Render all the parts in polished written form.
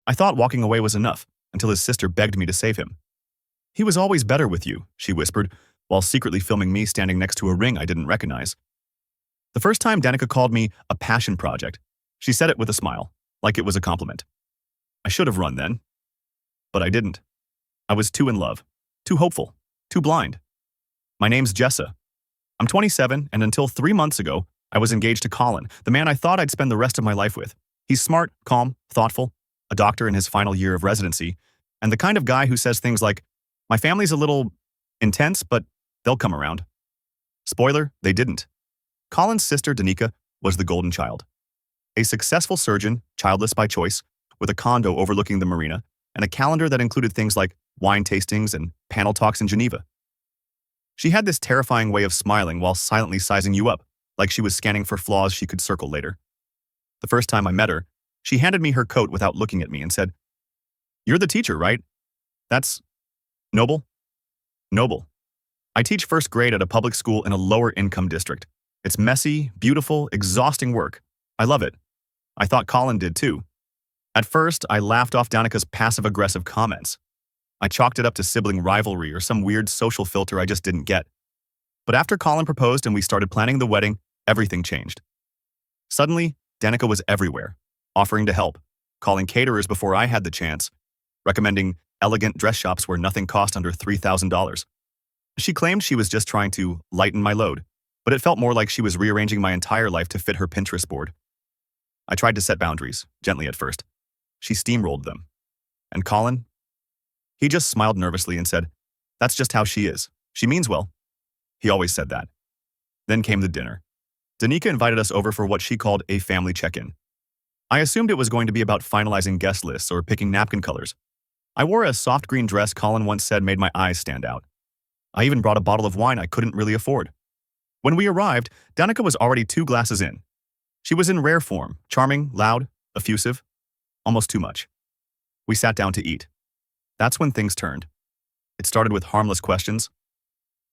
I thought walking away was enough, until his sister begged me to save him. He was always better with you, she whispered, while secretly filming me standing next to a ring I didn't recognize. The first time Danica called me a passion project, she said it with a smile, like it was a compliment. I should have run then. But I didn't. I was too in love, too hopeful, too blind. My name's Jessa. I'm 27, and until 3 months ago, I was engaged to Colin, the man I thought I'd spend the rest of my life with. He's smart, calm, thoughtful, a doctor in his final year of residency, and the kind of guy who says things like, "My family's a little intense, but they'll come around." Spoiler, they didn't. Colin's sister, Danica, was the golden child. A successful surgeon, childless by choice, with a condo overlooking the marina, and a calendar that included things like wine tastings and panel talks in Geneva. She had this terrifying way of smiling while silently sizing you up, like she was scanning for flaws she could circle later. The first time I met her, she handed me her coat without looking at me and said, "You're the teacher, right? That's noble?" Noble. I teach first grade at a public school in a lower-income district. It's messy, beautiful, exhausting work. I love it. I thought Colin did too. At first, I laughed off Danica's passive-aggressive comments. I chalked it up to sibling rivalry or some weird social filter I just didn't get. But after Colin proposed and we started planning the wedding, everything changed. Suddenly, Danica was everywhere, offering to help, calling caterers before I had the chance, recommending elegant dress shops where nothing cost under $3,000. She claimed she was just trying to lighten my load, but it felt more like she was rearranging my entire life to fit her Pinterest board. I tried to set boundaries, gently at first. She steamrolled them. And Colin? He just smiled nervously and said, "That's just how she is. She means well." He always said that. Then came the dinner. Danica invited us over for what she called a family check-in. I assumed it was going to be about finalizing guest lists or picking napkin colors. I wore a soft green dress Colin once said made my eyes stand out. I even brought a bottle of wine I couldn't really afford. When we arrived, Danica was already 2 glasses in. She was in rare form, charming, loud, effusive, almost too much. We sat down to eat. That's when things turned. It started with harmless questions.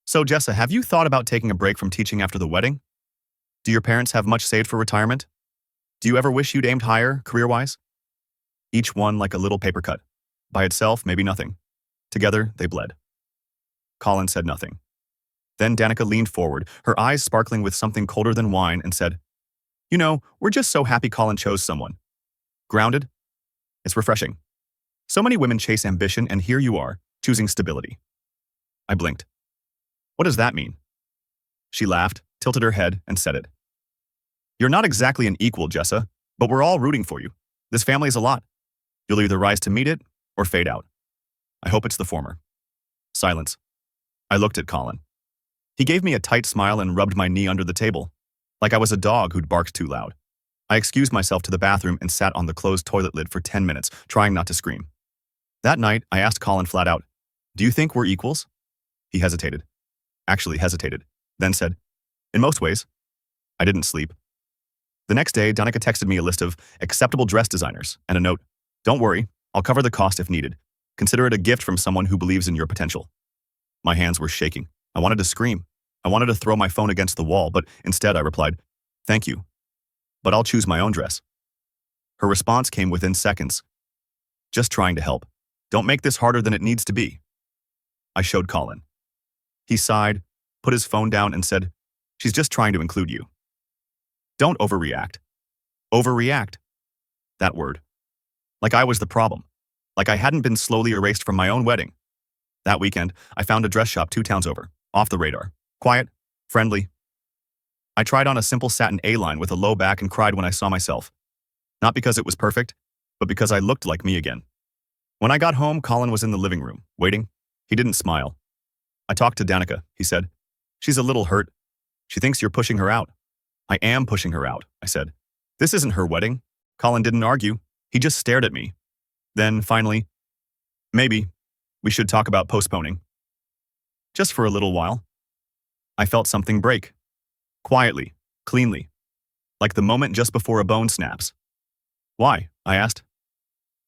"So, Jessa, have you thought about taking a break from teaching after the wedding? Do your parents have much saved for retirement? Do you ever wish you'd aimed higher, career-wise?" Each one like a little paper cut. By itself, maybe nothing. Together, they bled. Colin said nothing. Then Danica leaned forward, her eyes sparkling with something colder than wine, and said, "You know, we're just so happy Colin chose someone. Grounded? It's refreshing. So many women chase ambition, and here you are, choosing stability." I blinked. "What does that mean?" She laughed, tilted her head, and said it. "You're not exactly an equal, Jessa, but we're all rooting for you. This family is a lot. You'll either rise to meet it or fade out. I hope it's the former." Silence. I looked at Colin. He gave me a tight smile and rubbed my knee under the table, like I was a dog who'd barked too loud. I excused myself to the bathroom and sat on the closed toilet lid for 10 minutes, trying not to scream. That night, I asked Colin flat out, "Do you think we're equals?" He hesitated. Actually hesitated, then said, "In most ways." I didn't sleep. The next day, Danica texted me a list of acceptable dress designers and a note, "Don't worry, I'll cover the cost if needed. Consider it a gift from someone who believes in your potential." My hands were shaking. I wanted to scream. I wanted to throw my phone against the wall, but instead I replied, "Thank you, but I'll choose my own dress." Her response came within seconds. "Just trying to help. Don't make this harder than it needs to be." I showed Colin. He sighed, put his phone down, and said, "She's just trying to include you. Don't overreact." Overreact. That word. Like I was the problem. Like I hadn't been slowly erased from my own wedding. That weekend, I found a dress shop 2 towns over, off the radar. Quiet, friendly. I tried on a simple satin A-line with a low back and cried when I saw myself. Not because it was perfect, but because I looked like me again. When I got home, Colin was in the living room, waiting. He didn't smile. I talked to Danica, he said. "She's a little hurt. She thinks you're pushing her out." "I am pushing her out," I said. "This isn't her wedding." Colin didn't argue. He just stared at me. Then, finally, "Maybe we should talk about postponing. Just for a little while." I felt something break. Quietly, cleanly. Like the moment just before a bone snaps. "Why?" I asked.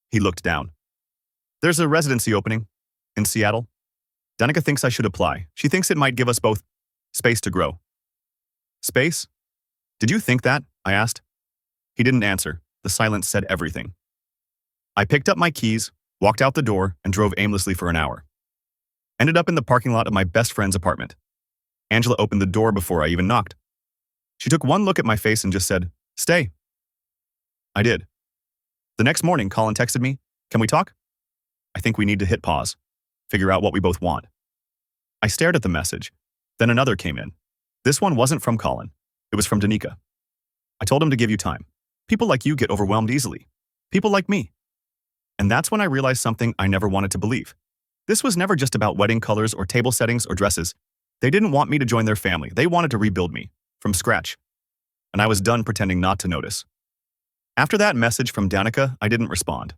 He looked down. "There's a residency opening in Seattle. Danica thinks I should apply. She thinks it might give us both space to grow." "Space? Did you think that?" I asked. He didn't answer. The silence said everything. I picked up my keys, walked out the door, and drove aimlessly for an hour. Ended up in the parking lot of my best friend's apartment. Angela opened the door before I even knocked. She took one look at my face and just said, "Stay." I did. The next morning, Colin texted me, "Can we talk? I think we need to hit pause, figure out what we both want." I stared at the message. Then another came in. This one wasn't from Colin. It was from Danica. I told him to give you time. People like you get overwhelmed easily. People like me. And that's when I realized something I never wanted to believe. This was never just about wedding colors or table settings or dresses. They didn't want me to join their family. They wanted to rebuild me from scratch. And I was done pretending not to notice. After that message from Danica, I didn't respond.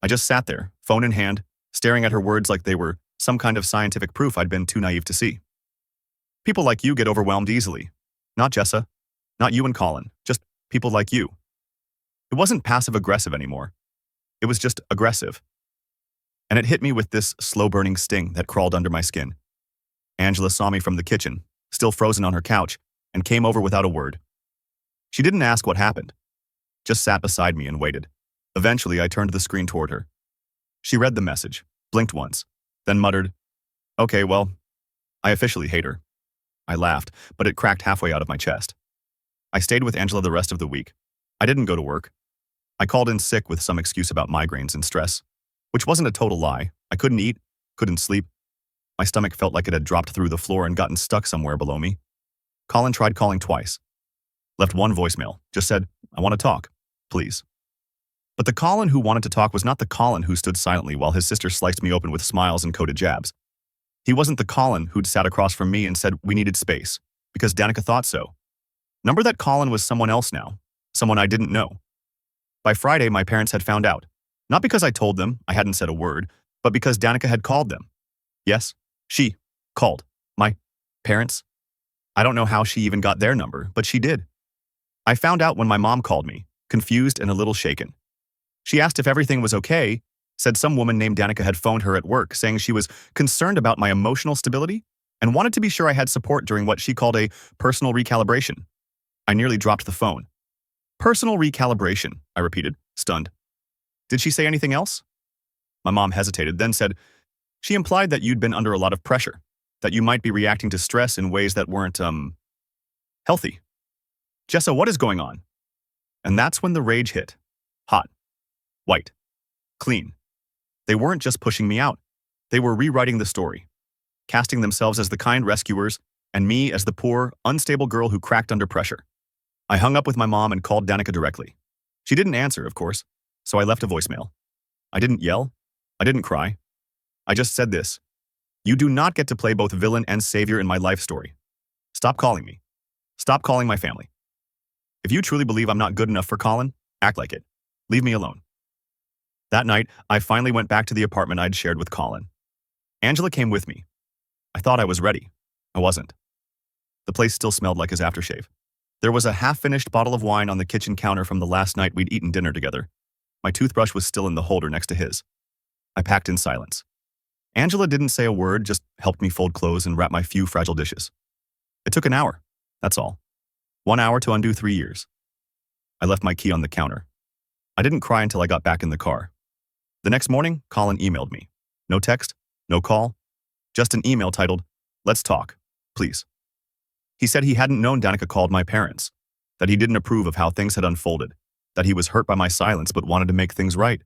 I just sat there, phone in hand, staring at her words like they were some kind of scientific proof I'd been too naive to see. People like you get overwhelmed easily. Not Jessa, not you and Colin, just people like you. It wasn't passive-aggressive anymore. It was just aggressive. And it hit me with this slow-burning sting that crawled under my skin. Angela saw me from the kitchen, still frozen on her couch, and came over without a word. She didn't ask what happened, just sat beside me and waited. Eventually, I turned the screen toward her. She read the message, blinked once, then muttered, "Okay, well, I officially hate her." I laughed, but it cracked halfway out of my chest. I stayed with Angela the rest of the week. I didn't go to work. I called in sick with some excuse about migraines and stress, which wasn't a total lie. I couldn't eat, couldn't sleep. My stomach felt like it had dropped through the floor and gotten stuck somewhere below me. Colin tried calling twice. Left one voicemail, just said, "I want to talk, please." But the Colin who wanted to talk was not the Colin who stood silently while his sister sliced me open with smiles and coded jabs. He wasn't the Colin who'd sat across from me and said we needed space, because Danica thought so. Number that Colin was someone else now, someone I didn't know. By Friday, my parents had found out. Not because I told them, I hadn't said a word, but because Danica had called them. Yes, she called. My parents. I don't know how she even got their number, but she did. I found out when my mom called me, confused and a little shaken. She asked if everything was okay, said some woman named Danica had phoned her at work saying she was concerned about my emotional stability and wanted to be sure I had support during what she called a personal recalibration. I nearly dropped the phone. Personal recalibration, I repeated, stunned. Did she say anything else? My mom hesitated, then said, she implied that you'd been under a lot of pressure, that you might be reacting to stress in ways that weren't, healthy. Jessa, what is going on? And that's when the rage hit. Hot. White. Clean. They weren't just pushing me out. They were rewriting the story, casting themselves as the kind rescuers and me as the poor, unstable girl who cracked under pressure. I hung up with my mom and called Danica directly. She didn't answer, of course, so I left a voicemail. I didn't yell. I didn't cry. I just said this. You do not get to play both villain and savior in my life story. Stop calling me. Stop calling my family. If you truly believe I'm not good enough for Colin, act like it. Leave me alone. That night, I finally went back to the apartment I'd shared with Colin. Angela came with me. I thought I was ready. I wasn't. The place still smelled like his aftershave. There was a half-finished bottle of wine on the kitchen counter from the last night we'd eaten dinner together. My toothbrush was still in the holder next to his. I packed in silence. Angela didn't say a word, just helped me fold clothes and wrap my few fragile dishes. It took an hour, that's all. 1 hour to undo 3 years. I left my key on the counter. I didn't cry until I got back in the car. The next morning, Colin emailed me. No text, no call, just an email titled, "Let's talk, please." He said he hadn't known Danica called my parents, that he didn't approve of how things had unfolded, that he was hurt by my silence but wanted to make things right,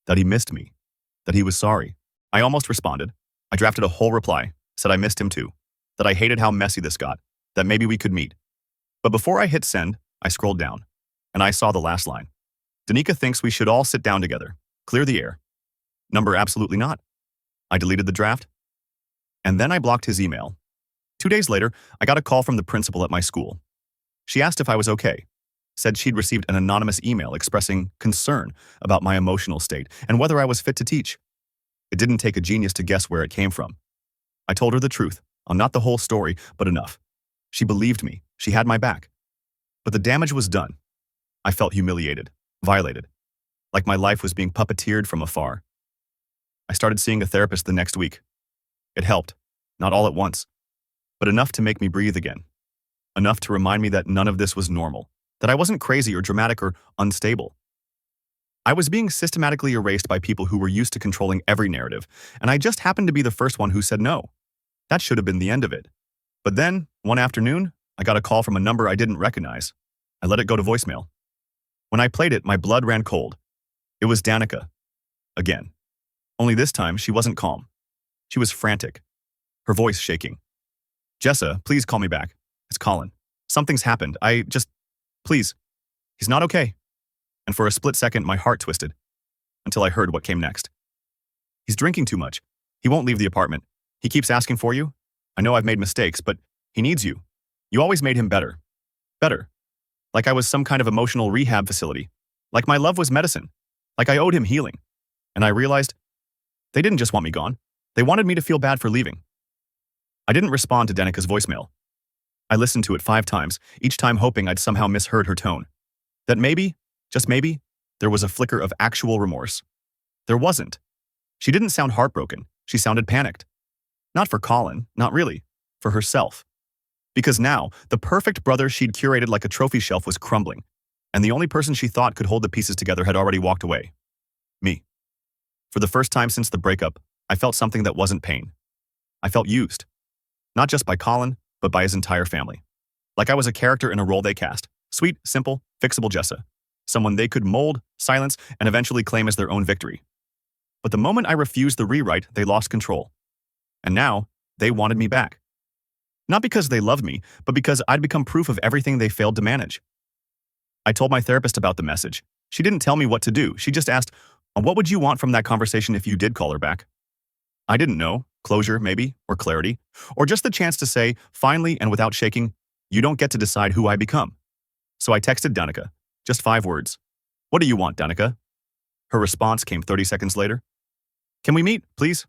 that he missed me, that he was sorry. I almost responded. I drafted a whole reply, said I missed him too, that I hated how messy this got, that maybe we could meet. But before I hit send, I scrolled down, and I saw the last line. Danica thinks we should all sit down together, clear the air. Number absolutely not. I deleted the draft. And then I blocked his email. 2 days later, I got a call from the principal at my school. She asked if I was okay, said she'd received an anonymous email expressing concern about my emotional state and whether I was fit to teach. It didn't take a genius to guess where it came from. I told her the truth, not the whole story, but enough. She believed me. She had my back. But the damage was done. I felt humiliated, violated, like my life was being puppeteered from afar. I started seeing a therapist the next week. It helped, not all at once, but enough to make me breathe again. Enough to remind me that none of this was normal, that I wasn't crazy or dramatic or unstable. I was being systematically erased by people who were used to controlling every narrative, and I just happened to be the first one who said no. That should have been the end of it. But then, one afternoon, I got a call from a number I didn't recognize. I let it go to voicemail. When I played it, my blood ran cold. It was Danica. Again. Only this time, she wasn't calm. She was frantic. Her voice shaking. "Jessa, please call me back. It's Colin. Something's happened. Please. He's not okay." And for a split second, my heart twisted. Until I heard what came next. "He's drinking too much. He won't leave the apartment. He keeps asking for you. I know I've made mistakes, but he needs you. You always made him better. Better. Like I was some kind of emotional rehab facility. Like my love was medicine. Like I owed him healing. And I realized they didn't just want me gone. They wanted me to feel bad for leaving." I didn't respond to Danica's voicemail. I listened to it 5 times, each time hoping I'd somehow misheard her tone. That maybe, just maybe, there was a flicker of actual remorse. There wasn't. She didn't sound heartbroken. She sounded panicked. Not for Colin, not really. For herself. Because now, the perfect brother she'd curated like a trophy shelf was crumbling, and the only person she thought could hold the pieces together had already walked away. Me. For the first time since the breakup, I felt something that wasn't pain. I felt used. Not just by Colin, but by his entire family. Like I was a character in a role they cast. Sweet, simple, fixable Jessa. Someone they could mold, silence, and eventually claim as their own victory. But the moment I refused the rewrite, they lost control. And now, they wanted me back. Not because they loved me, but because I'd become proof of everything they failed to manage. I told my therapist about the message. She didn't tell me what to do. She just asked, "What would you want from that conversation if you did call her back?" I didn't know. Closure, maybe, or clarity, or just the chance to say, finally and without shaking, "You don't get to decide who I become." So I texted Danica, just 5 words. "What do you want, Danica?" Her response came 30 seconds later. "Can we meet, please?"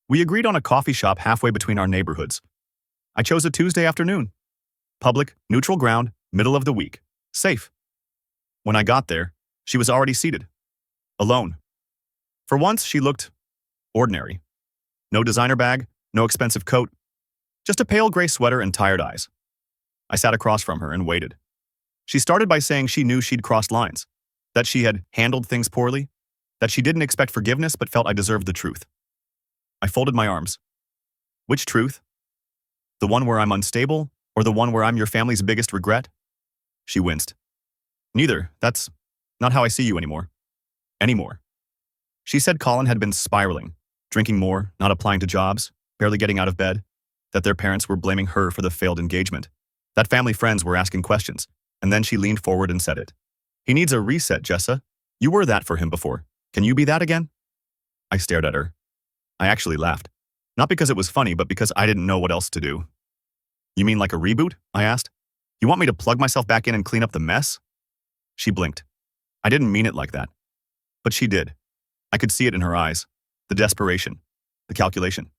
We agreed on a coffee shop halfway between our neighborhoods. I chose a Tuesday afternoon. Public, neutral ground, middle of the week. Safe. When I got there, she was already seated. Alone. For once, she looked ordinary. No designer bag, no expensive coat. Just a pale gray sweater and tired eyes. I sat across from her and waited. She started by saying she knew she'd crossed lines. That she had handled things poorly. That she didn't expect forgiveness but felt I deserved the truth. I folded my arms. Which truth? The one where I'm unstable, or the one where I'm your family's biggest regret? She winced. Neither. That's not how I see you anymore. Anymore. She said Colin had been spiraling, drinking more, not applying to jobs, barely getting out of bed, that their parents were blaming her for the failed engagement, that family friends were asking questions, and then she leaned forward and said it. "He needs a reset, Jessa. You were that for him before. Can you be that again?" I stared at her. I actually laughed. Not because it was funny, but because I didn't know what else to do. "You mean like a reboot?" I asked. "You want me to plug myself back in and clean up the mess?" She blinked. I didn't mean it like that. But she did. I could see it in her eyes. The desperation. The calculation.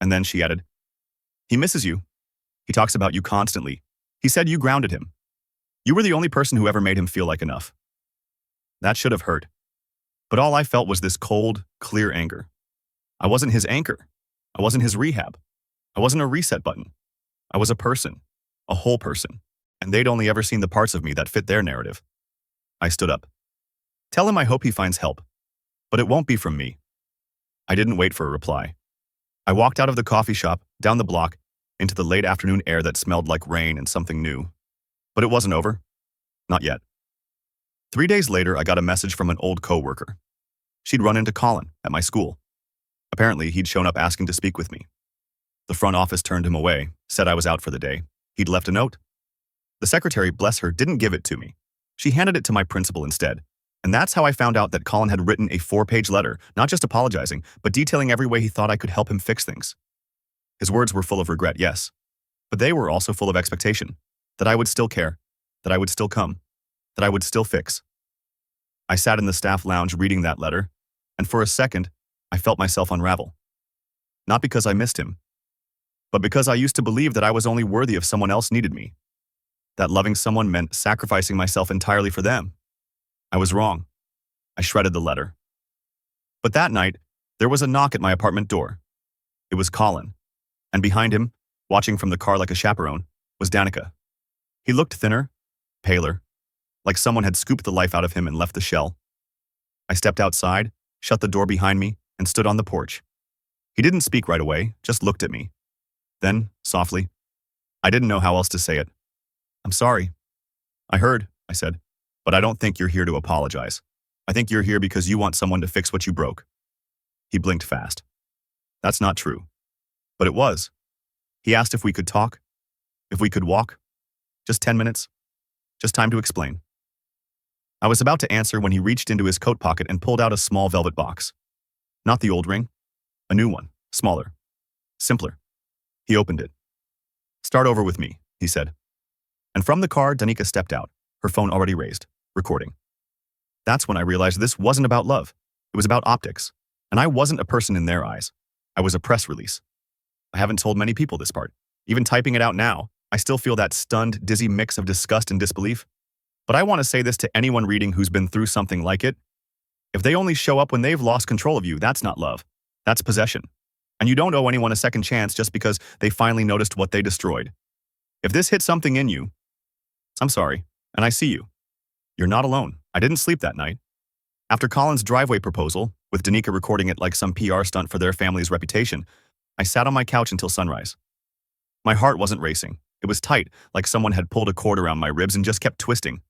And then she added, "He misses you. He talks about you constantly. He said you grounded him. You were the only person who ever made him feel like enough." That should have hurt. But all I felt was this cold, clear anger. I wasn't his anchor. I wasn't his rehab. I wasn't a reset button. I was a person. A whole person. And they'd only ever seen the parts of me that fit their narrative. I stood up. "Tell him I hope he finds help. But it won't be from me." I didn't wait for a reply. I walked out of the coffee shop, down the block, into the late afternoon air that smelled like rain and something new. But it wasn't over. Not yet. 3 days later, I got a message from an old coworker. She'd run into Colin at my school. Apparently, he'd shown up asking to speak with me. The front office turned him away, said I was out for the day. He'd left a note. The secretary, bless her, didn't give it to me. She handed it to my principal instead. And that's how I found out that Colin had written a 4-page letter, not just apologizing, but detailing every way he thought I could help him fix things. His words were full of regret, yes. But they were also full of expectation. That I would still care. That I would still come. That I would still fix. I sat in the staff lounge reading that letter, and for a second, I felt myself unravel. Not because I missed him, but because I used to believe that I was only worthy if someone else needed me. That loving someone meant sacrificing myself entirely for them. I was wrong. I shredded the letter. But that night, there was a knock at my apartment door. It was Colin, and behind him, watching from the car like a chaperone, was Danica. He looked thinner, paler, like someone had scooped the life out of him and left the shell. I stepped outside, shut the door behind me, and stood on the porch. He didn't speak right away, just looked at me. Then, softly, I didn't know how else to say it. I'm sorry. I heard, I said, but I don't think you're here to apologize. I think you're here because you want someone to fix what you broke. He blinked fast. That's not true. But it was. He asked if we could talk, if we could walk. Just 10 minutes. Just time to explain. I was about to answer when he reached into his coat pocket and pulled out a small velvet box. Not the old ring. A new one, smaller, simpler. He opened it. Start over with me, he said. And from the car, Danica stepped out, her phone already raised, recording. That's when I realized this wasn't about love. It was about optics. And I wasn't a person in their eyes. I was a press release. I haven't told many people this part. Even typing it out now, I still feel that stunned, dizzy mix of disgust and disbelief. But I want to say this to anyone reading who's been through something like it. If they only show up when they've lost control of you, that's not love. That's possession. And you don't owe anyone a second chance just because they finally noticed what they destroyed. If this hit something in you, I'm sorry, and I see you. You're not alone. I didn't sleep that night. After Colin's driveway proposal, with Danica recording it like some PR stunt for their family's reputation, I sat on my couch until sunrise. My heart wasn't racing. It was tight, like someone had pulled a cord around my ribs and just kept twisting.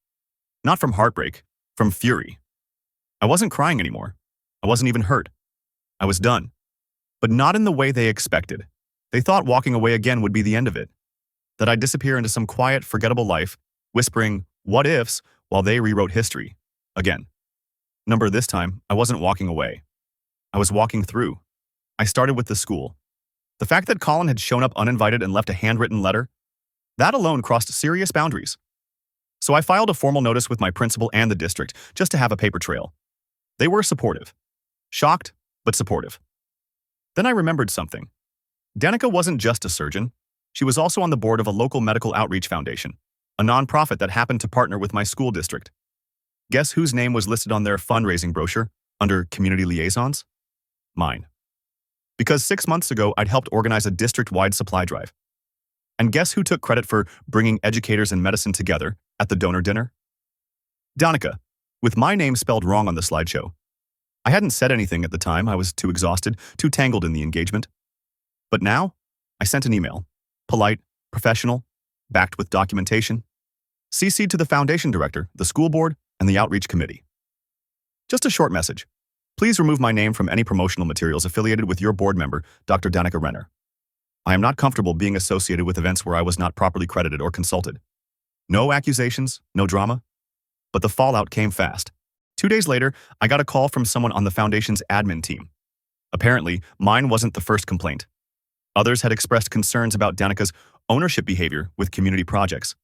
Not from heartbreak, from fury. I wasn't crying anymore. I wasn't even hurt. I was done. But not in the way they expected. They thought walking away again would be the end of it. That I'd disappear into some quiet, forgettable life, whispering what ifs while they rewrote history. Again. Number this time, I wasn't walking away. I was walking through. I started with the school. The fact that Colin had shown up uninvited and left a handwritten letter, that alone crossed serious boundaries. So I filed a formal notice with my principal and the district, just to have a paper trail. They were supportive. Shocked, but supportive. Then I remembered something. Danica wasn't just a surgeon. She was also on the board of a local medical outreach foundation, a nonprofit that happened to partner with my school district. Guess whose name was listed on their fundraising brochure under community liaisons? Mine. Because 6 months ago, I'd helped organize a district-wide supply drive. And guess who took credit for bringing educators and medicine together at the donor dinner? Danica, with my name spelled wrong on the slideshow. I hadn't said anything at the time. I was too exhausted, too tangled in the engagement. But now, I sent an email. Polite, professional, backed with documentation. CC'd to the foundation director, the school board, and the outreach committee. Just a short message. Please remove my name from any promotional materials affiliated with your board member, Dr. Danica Renner. I am not comfortable being associated with events where I was not properly credited or consulted. No accusations, no drama. But the fallout came fast. 2 days later, I got a call from someone on the foundation's admin team. Apparently, mine wasn't the first complaint. Others had expressed concerns about Danica's ownership behavior with community projects.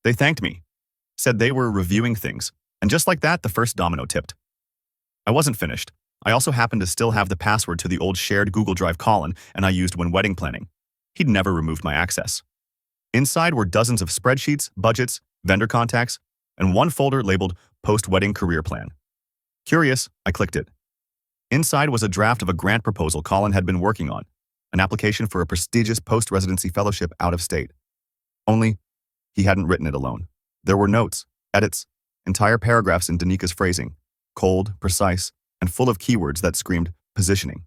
They thanked me, said they were reviewing things, and just like that, the first domino tipped. I wasn't finished. I also happened to still have the password to the old shared Google Drive Colin and I used when wedding planning. He'd never removed my access. Inside were dozens of spreadsheets, budgets, vendor contacts, and one folder labeled Post-Wedding Career Plan. Curious, I clicked it. Inside was a draft of a grant proposal Colin had been working on, an application for a prestigious post-residency fellowship out of state. Only, he hadn't written it alone. There were notes, edits, entire paragraphs in Danica's phrasing, cold, precise, and full of keywords that screamed positioning.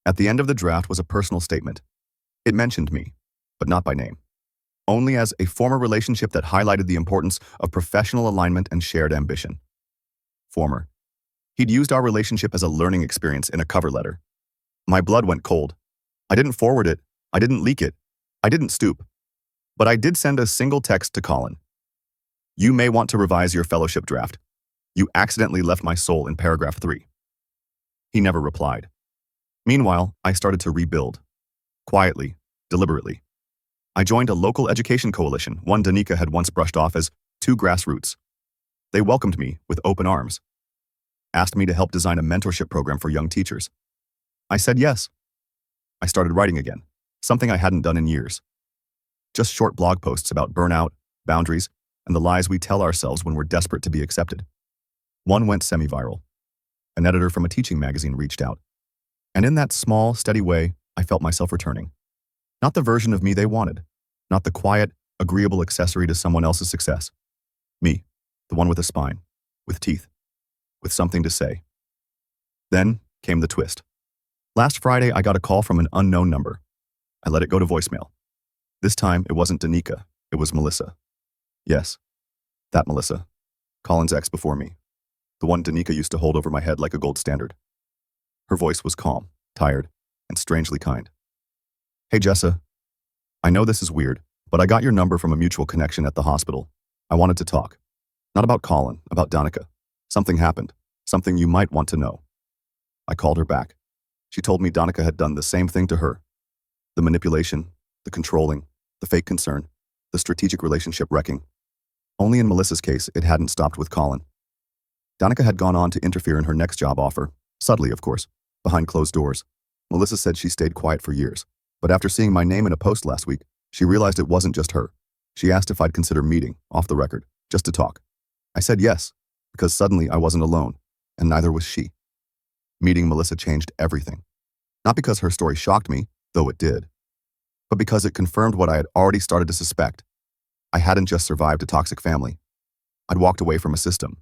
At the end of the draft was a personal statement. It mentioned me, but not by name. Only as a former relationship that highlighted the importance of professional alignment and shared ambition. Former. He'd used our relationship as a learning experience in a cover letter. My blood went cold. I didn't forward it. I didn't leak it. I didn't stoop. But I did send a single text to Colin. You may want to revise your fellowship draft. You accidentally left my soul in paragraph 3. He never replied. Meanwhile, I started to rebuild. Quietly, deliberately. I joined a local education coalition, one Danica had once brushed off as too grassroots. They welcomed me with open arms. Asked me to help design a mentorship program for young teachers. I said yes. I started writing again, something I hadn't done in years. Just short blog posts about burnout, boundaries, and the lies we tell ourselves when we're desperate to be accepted. One went semi-viral. An editor from a teaching magazine reached out. And in that small, steady way, I felt myself returning. Not the version of me they wanted. Not the quiet, agreeable accessory to someone else's success. Me, the one with a spine, with teeth. with something to say. Then came the twist. Last Friday, I got a call from an unknown number. I let it go to voicemail. This time, it wasn't Danica, it was Melissa. Yes, that Melissa. Colin's ex before me. The one Danica used to hold over my head like a gold standard. Her voice was calm, tired, and strangely kind. Hey Jessa, I know this is weird, but I got your number from a mutual connection at the hospital. I wanted to talk. Not about Colin, about Danica. Something happened, something you might want to know. I called her back. She told me Danica had done the same thing to her. The manipulation, the controlling, the fake concern, the strategic relationship wrecking. Only in Melissa's case, it hadn't stopped with Colin. Danica had gone on to interfere in her next job offer, subtly of course, behind closed doors. Melissa said she stayed quiet for years, but after seeing my name in a post last week, she realized it wasn't just her. She asked if I'd consider meeting, off the record, just to talk. I said yes, because suddenly I wasn't alone, and neither was she. Meeting Melissa changed everything. Not because her story shocked me, though it did, but because it confirmed what I had already started to suspect. I hadn't just survived a toxic family. I'd walked away from a system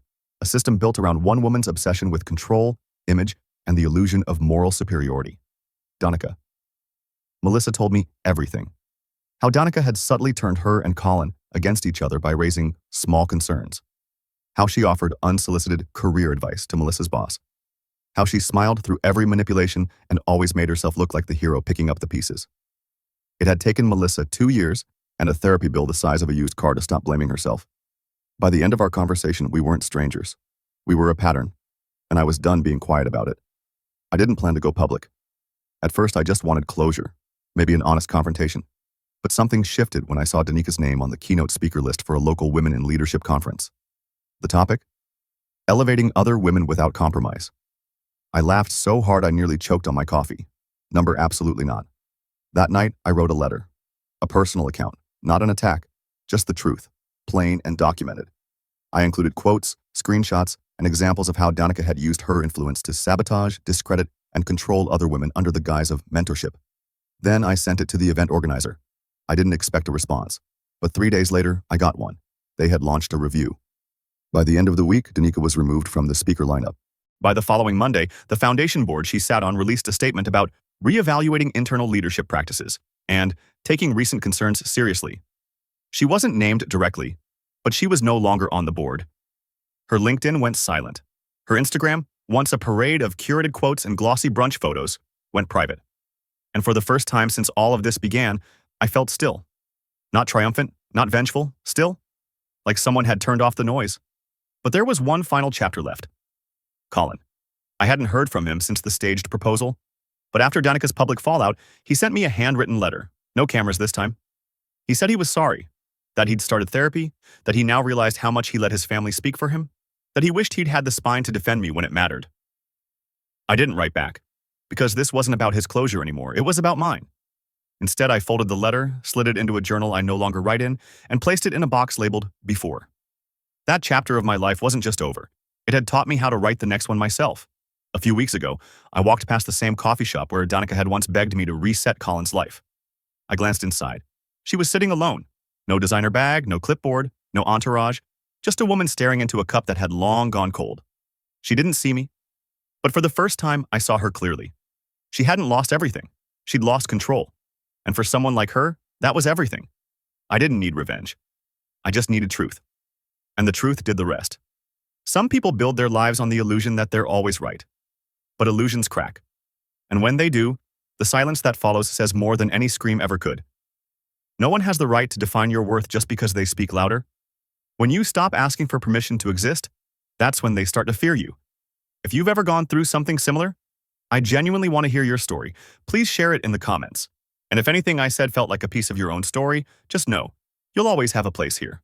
built around one woman's obsession with control, image, and the illusion of moral superiority. Danica. Melissa told me everything. How Danica had subtly turned her and Colin against each other by raising small concerns. How she offered unsolicited career advice to Melissa's boss. How she smiled through every manipulation and always made herself look like the hero picking up the pieces. It had taken Melissa 2 years and a therapy bill the size of a used car to stop blaming herself. By the end of our conversation, we weren't strangers. We were a pattern, and I was done being quiet about it. I didn't plan to go public. At first, I just wanted closure, maybe an honest confrontation. But something shifted when I saw Danica's name on the keynote speaker list for a local Women in Leadership conference. The topic? Elevating other women without compromise. I laughed so hard I nearly choked on my coffee. Number absolutely not. That night, I wrote a letter. A personal account, not an attack, just the truth, plain and documented. I included quotes, screenshots, and examples of how Danica had used her influence to sabotage, discredit, and control other women under the guise of mentorship. Then I sent it to the event organizer. I didn't expect a response, but 3 days later, I got one. They had launched a review. By the end of the week, Danica was removed from the speaker lineup. By the following Monday, the foundation board she sat on released a statement about reevaluating internal leadership practices and taking recent concerns seriously. She wasn't named directly, but she was no longer on the board. Her LinkedIn went silent. Her Instagram, once a parade of curated quotes and glossy brunch photos, went private. And for the first time since all of this began, I felt still. Not triumphant, not vengeful, still. Like someone had turned off the noise. But there was one final chapter left. Colin. I hadn't heard from him since the staged proposal, but after Danica's public fallout, he sent me a handwritten letter. No cameras this time. He said he was sorry, that he'd started therapy, that he now realized how much he let his family speak for him, that he wished he'd had the spine to defend me when it mattered. I didn't write back, because this wasn't about his closure anymore, it was about mine. Instead, I folded the letter, slid it into a journal I no longer write in, and placed it in a box labeled Before. That chapter of my life wasn't just over. It had taught me how to write the next one myself. A few weeks ago, I walked past the same coffee shop where Danica had once begged me to reset Colin's life. I glanced inside. She was sitting alone. No designer bag, no clipboard, no entourage, just a woman staring into a cup that had long gone cold. She didn't see me, but for the first time, I saw her clearly. She hadn't lost everything. She'd lost control. And for someone like her, that was everything. I didn't need revenge. I just needed truth. And the truth did the rest. Some people build their lives on the illusion that they're always right. But illusions crack. And when they do, the silence that follows says more than any scream ever could. No one has the right to define your worth just because they speak louder. When you stop asking for permission to exist, that's when they start to fear you. If you've ever gone through something similar, I genuinely want to hear your story. Please share it in the comments. And if anything I said felt like a piece of your own story, just know, you'll always have a place here.